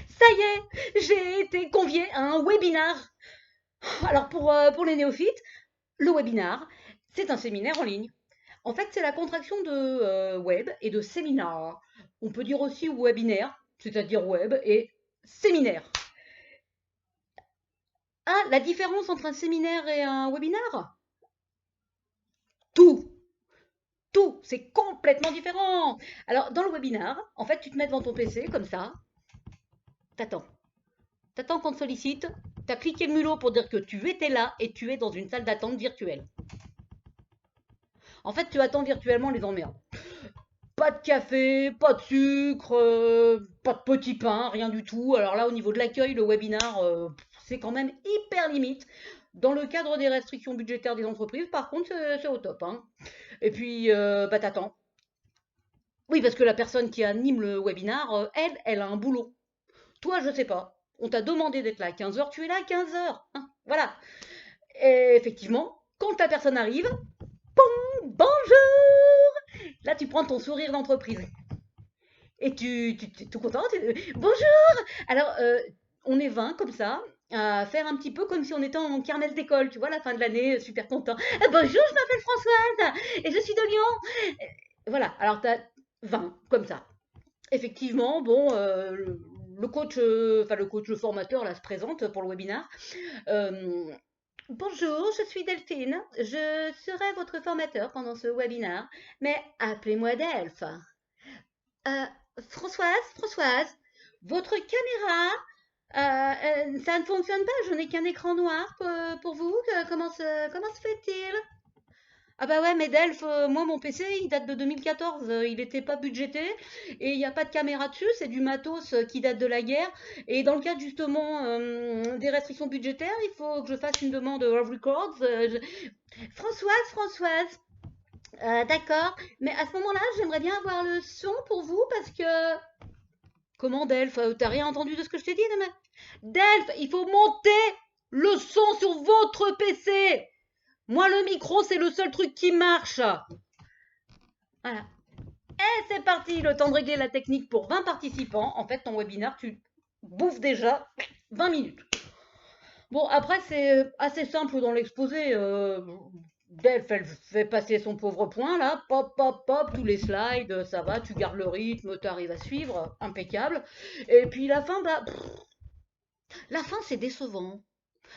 Ça y est, j'ai été conviée à un webinar. Alors pour les néophytes, le webinar, c'est un séminaire en ligne. En fait, c'est la contraction de web et de séminaire. On peut dire aussi webinaire, c'est-à-dire web et séminaire. Ah, la différence entre un séminaire et un webinar? Tout, tout, c'est complètement différent. Alors, dans le webinar, en fait, tu te mets devant ton PC comme ça, t'attends. T'attends qu'on te sollicite, t'as cliqué le mulot pour dire que tu étais là et tu es dans une salle d'attente virtuelle. En fait, tu attends virtuellement les emmerdes. Pas de café, pas de sucre, pas de petit pain, rien du tout. Alors là, au niveau de l'accueil, le webinar, c'est quand même hyper limite. Dans le cadre des restrictions budgétaires des entreprises, par contre, c'est au top, hein. Et puis, bah, t'attends. Oui, parce que la personne qui anime le webinar, elle a un boulot. Toi, je sais pas. On t'a demandé d'être là à 15 heures, tu es là à 15 heures, hein. Voilà. Et effectivement, quand la personne arrive, bonjour! Là, tu prends ton sourire d'entreprise. Et tu es tout content. Bonjour! Alors, on est 20 comme ça, à faire un petit peu comme si on était en kermesse d'école, tu vois, la fin de l'année, super content. Bonjour, je m'appelle Françoise et je suis de Lyon. Voilà, alors tu as 20 comme ça. Effectivement, bon, le coach, enfin le coach, le formateur, là, se présente pour le webinar. Euh, Bonjour, je suis Delphine. Je serai votre formateur pendant ce webinar, mais appelez-moi Delph. Euh, Françoise, votre caméra, ça ne fonctionne pas. Je n'ai qu'un écran noir pour vous. Comment se fait-il? Ah bah ouais, mais Delph, moi mon PC il date de 2014, il n'était pas budgété et il n'y a pas de caméra dessus, c'est du matos qui date de la guerre. Et dans le cadre justement des restrictions budgétaires, il faut que je fasse une demande of records. Françoise, d'accord, mais à ce moment-là, j'aimerais bien avoir le son pour vous parce que... Comment Delph? T'as rien entendu de ce que je t'ai dit, demain? Delph, il faut monter le son sur votre PC. Moi, le micro, c'est le seul truc qui marche. Voilà. Et c'est parti, le temps de régler la technique pour 20 participants. En fait, ton webinaire, tu bouffes déjà 20 minutes. Bon, après, c'est assez simple dans l'exposé. Delph, elle fait passer son pauvre point, là. Pop, pop, pop, tous les slides, ça va, tu gardes le rythme, tu arrives à suivre, impeccable. Et puis la fin, bah, la fin, c'est décevant.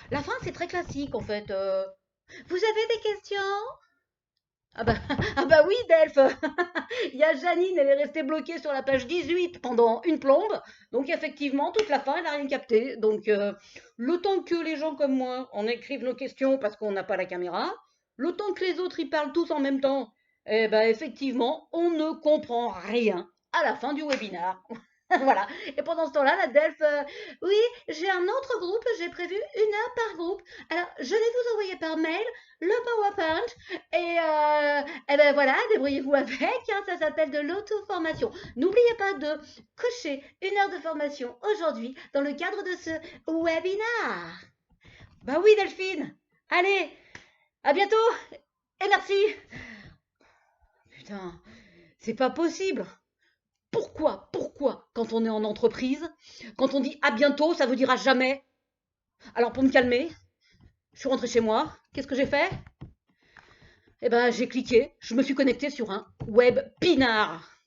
La fin, c'est très classique, en fait. Vous avez des questions? Ah bah, ah bah oui, Delph. Il y a Janine, elle est restée bloquée sur la page 18 pendant une plombe. Donc effectivement, toute la fin, elle n'a rien capté. Donc le temps que les gens comme moi, on écrive nos questions parce qu'on n'a pas la caméra, le temps que les autres y parlent tous en même temps, eh ben effectivement, on ne comprend rien à la fin du webinaire. Voilà. Et pendant ce temps-là, la Delph, oui, j'ai un autre groupe, j'ai prévu 1 heure par groupe. Alors, je vais vous envoyer par mail le PowerPoint et eh ben voilà, débrouillez-vous avec, hein, ça s'appelle de l'auto-formation. N'oubliez pas de cocher 1 heure de formation aujourd'hui dans le cadre de ce webinar. Bah oui, Delphine. Allez, à bientôt et merci. Putain, c'est pas possible. Pourquoi, quand on est en entreprise, quand on dit à bientôt, ça veut dire à jamais? Alors pour me calmer, je suis rentrée chez moi. Qu'est-ce que j'ai fait? Eh ben, j'ai cliqué, je me suis connectée sur un webinar.